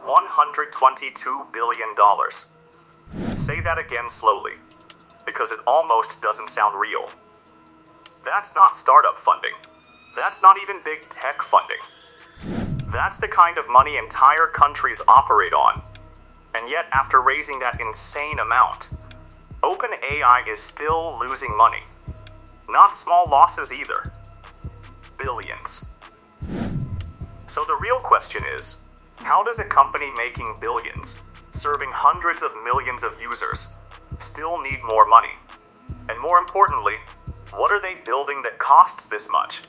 $122 billion. Say that again slowly, because it almost doesn't sound real. That's not startup funding. That's not even big tech funding. That's the kind of money entire countries operate on. And yet, after raising that insane amount, OpenAI is still losing money. Not small losses either. Billions. So the real question is, how does a company making billions, serving hundreds of millions of users, still need more money? And more importantly, what are they building that costs this much?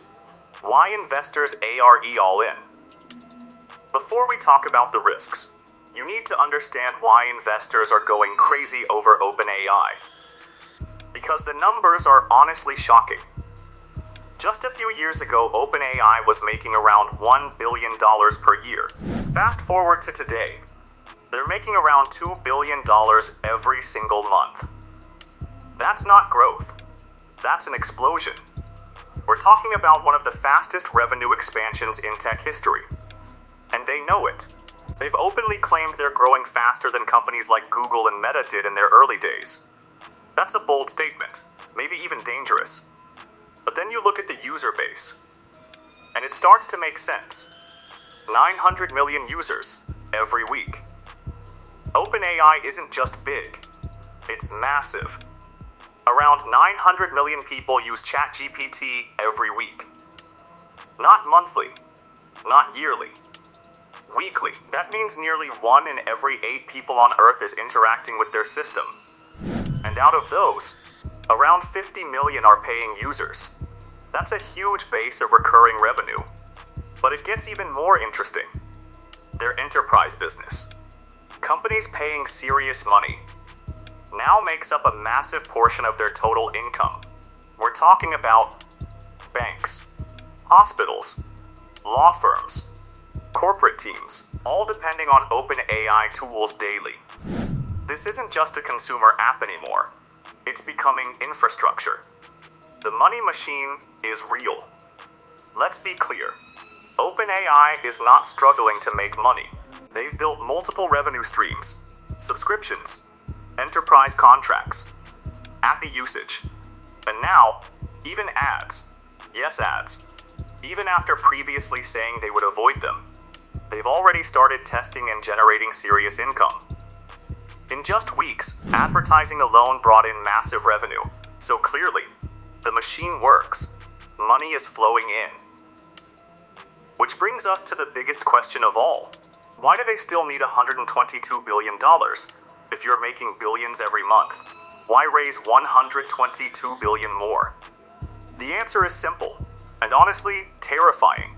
Why investors ARE all in? Before we talk about the risks, you need to understand why investors are going crazy over OpenAI. Because the numbers are honestly shocking. Just a few years ago, OpenAI was making around $1 billion per year. Fast forward to today, they're making around $2 billion every single month. That's not growth. That's an explosion. We're talking about one of the fastest revenue expansions in tech history. And they know it. They've openly claimed they're growing faster than companies like Google and Meta did in their early days. That's a bold statement, maybe even dangerous. But then you look at the user base, and it starts to make sense. 900 million users every week. OpenAI isn't just big, it's massive. Around 900 million people use ChatGPT every week. Not monthly, not yearly. Weekly. That means nearly 1 in every 8 people on Earth is interacting with their system. And out of those, around 50 million are paying users. That's a huge base of recurring revenue. But it gets even more interesting. Their enterprise business. Companies paying serious money now makes up a massive portion of their total income. We're talking about banks, hospitals, law firms, corporate teams, all depending on OpenAI tools daily. This isn't just a consumer app anymore. It's becoming infrastructure. The money machine is real. Let's be clear. OpenAI is not struggling to make money. They've built multiple revenue streams, subscriptions, enterprise contracts, API usage, and now, even ads. Yes, ads. Even after previously saying they would avoid them, they've already started testing and generating serious income. In just weeks, advertising alone brought in massive revenue, so clearly, the machine works. Money is flowing in. Which brings us to the biggest question of all. Why do they still need $122 billion if you're making billions every month? Why raise $122 billion more? The answer is simple, and honestly, terrifying.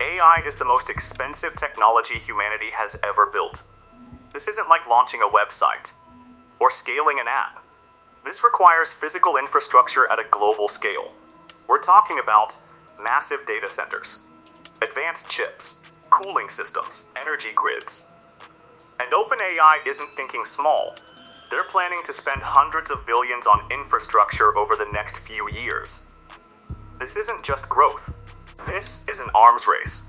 AI is the most expensive technology humanity has ever built. This isn't like launching a website or scaling an app. This requires physical infrastructure at a global scale. We're talking about massive data centers, advanced chips, cooling systems, energy grids. And OpenAI isn't thinking small. They're planning to spend hundreds of billions on infrastructure over the next few years. This isn't just growth. This is an arms race.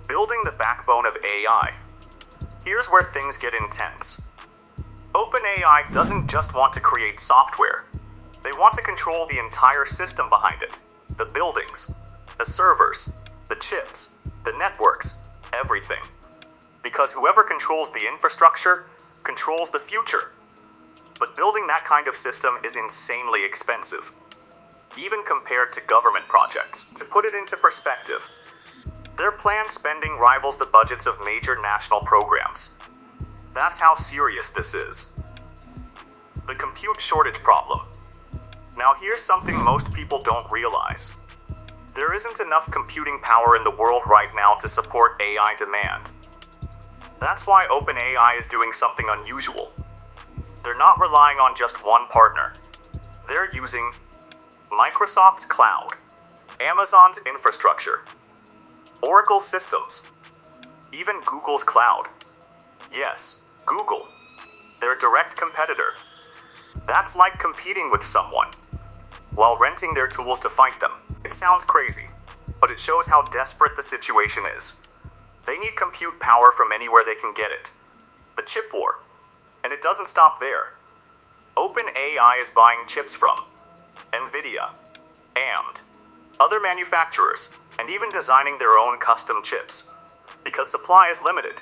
Building the backbone of AI. Here's where things get intense. OpenAI doesn't just want to create software. They want to control the entire system behind it. The buildings, the servers, the chips, the networks, everything. Because whoever controls the infrastructure controls the future. But building that kind of system is insanely expensive, even compared to government projects. To put it into perspective, their planned spending rivals the budgets of major national programs. That's how serious this is. The compute shortage problem. Now here's something most people don't realize. There isn't enough computing power in the world right now to support AI demand. That's why OpenAI is doing something unusual. They're not relying on just one partner. They're using Microsoft's cloud, Amazon's infrastructure, Oracle's systems, even Google's cloud. Yes, Google, their direct competitor. That's like competing with someone while renting their tools to fight them. It sounds crazy, but it shows how desperate the situation is. They need compute power from anywhere they can get it. The chip war. And it doesn't stop there. OpenAI is buying chips from NVIDIA, AMD, other manufacturers, and even designing their own custom chips. Because supply is limited,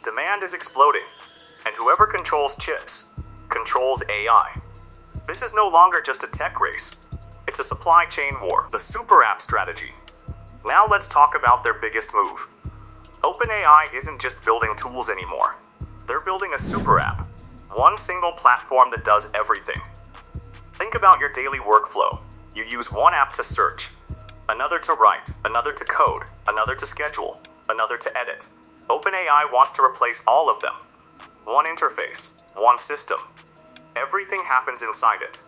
demand is exploding, and whoever controls chips controls AI. This is no longer just a tech race. It's a supply chain war, the super app strategy. Now let's talk about their biggest move. OpenAI isn't just building tools anymore. They're building a super app, one single platform that does everything. Think about your daily workflow. You use one app to search, another to write, another to code, another to schedule, another to edit. OpenAI wants to replace all of them. One interface, one system. Everything happens inside it.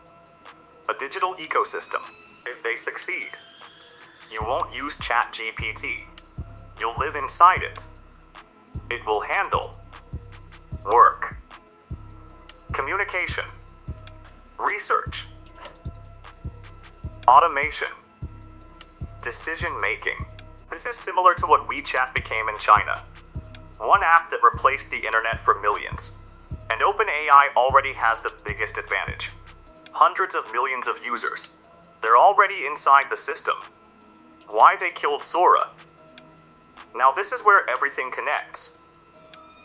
A digital ecosystem. If they succeed, you won't use ChatGPT. You'll live inside it. It will handle work, communication, research, automation, decision-making. This is similar to what WeChat became in China. One app that replaced the internet for millions. And OpenAI already has the biggest advantage. Hundreds of millions of users. They're already inside the system. Why they killed Sora? Now this is where everything connects.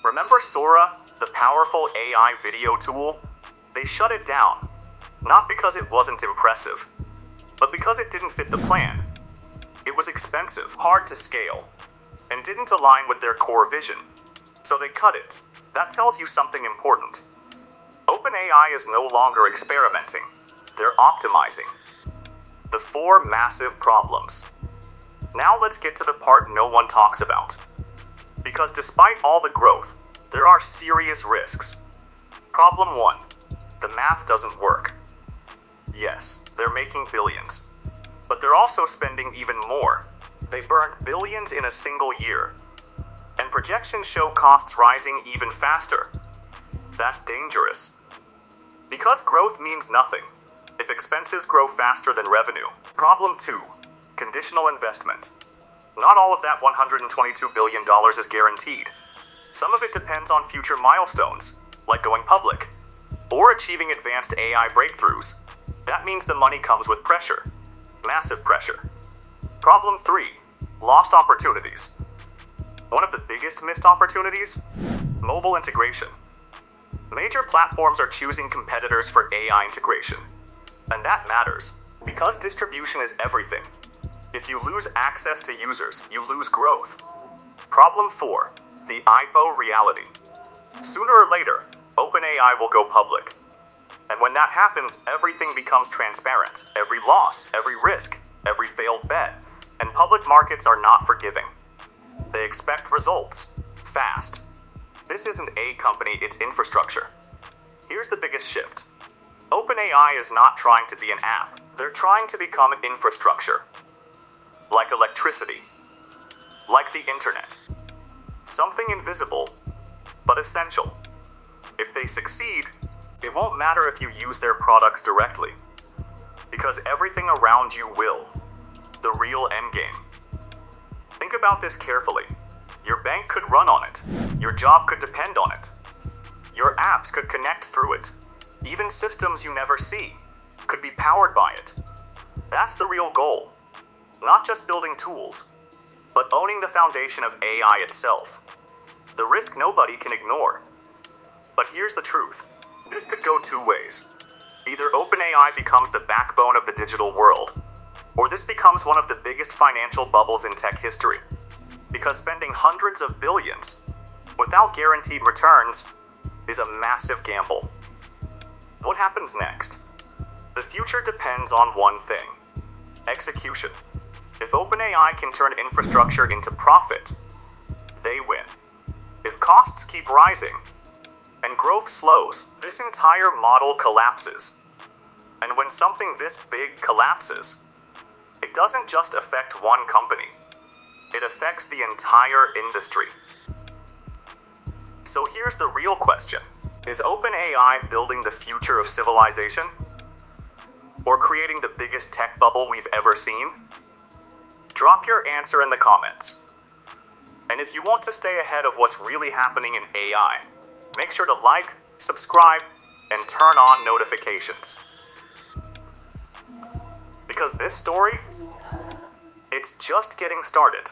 Remember Sora, the powerful AI video tool? They shut it down. Not because it wasn't impressive, but because it didn't fit the plan. It was expensive, hard to scale, and didn't align with their core vision. So they cut it. That tells you something important. OpenAI is no longer experimenting. They're optimizing. The 4 massive problems. Now let's get to the part no one talks about. Because despite all the growth, there are serious risks. Problem 1. The math doesn't work. Yes, they're making billions. But they're also spending even more. They burned billions in a single year. And projections show costs rising even faster. That's dangerous. Because growth means nothing if expenses grow faster than revenue. Problem 2. Conditional investment. Not all of that $122 billion is guaranteed. Some of it depends on future milestones, like going public, or achieving advanced AI breakthroughs. That means the money comes with pressure. Massive pressure. Problem 3. Lost opportunities. One of the biggest missed opportunities? Mobile integration. Major platforms are choosing competitors for AI integration. And that matters, because distribution is everything. If you lose access to users, you lose growth. Problem 4. The IPO reality. Sooner or later, OpenAI will go public. And when that happens, everything becomes transparent. Every loss, every risk, every failed bet. And public markets are not forgiving. They expect results. Fast. This isn't a company, it's infrastructure. Here's the biggest shift. OpenAI is not trying to be an app. They're trying to become an infrastructure. Like electricity. Like the internet. Something invisible, but essential. If they succeed, it won't matter if you use their products directly. Because everything around you will. The real endgame. Think about this carefully. Your bank could run on it. Your job could depend on it. Your apps could connect through it. Even systems you never see could be powered by it. That's the real goal. Not just building tools, but owning the foundation of AI itself. The risk nobody can ignore. But here's the truth. This could go 2 ways. Either OpenAI becomes the backbone of the digital world, or this becomes one of the biggest financial bubbles in tech history. Because spending hundreds of billions without guaranteed returns is a massive gamble. What happens next? The future depends on one thing: execution. If OpenAI can turn infrastructure into profit, they win. If costs keep rising and growth slows, this entire model collapses. And when something this big collapses, it doesn't just affect one company. It affects the entire industry. So here's the real question. Is OpenAI building the future of civilization? Or creating the biggest tech bubble we've ever seen? Drop your answer in the comments. And if you want to stay ahead of what's really happening in AI, make sure to like, subscribe, and turn on notifications. Because this story, it's just getting started.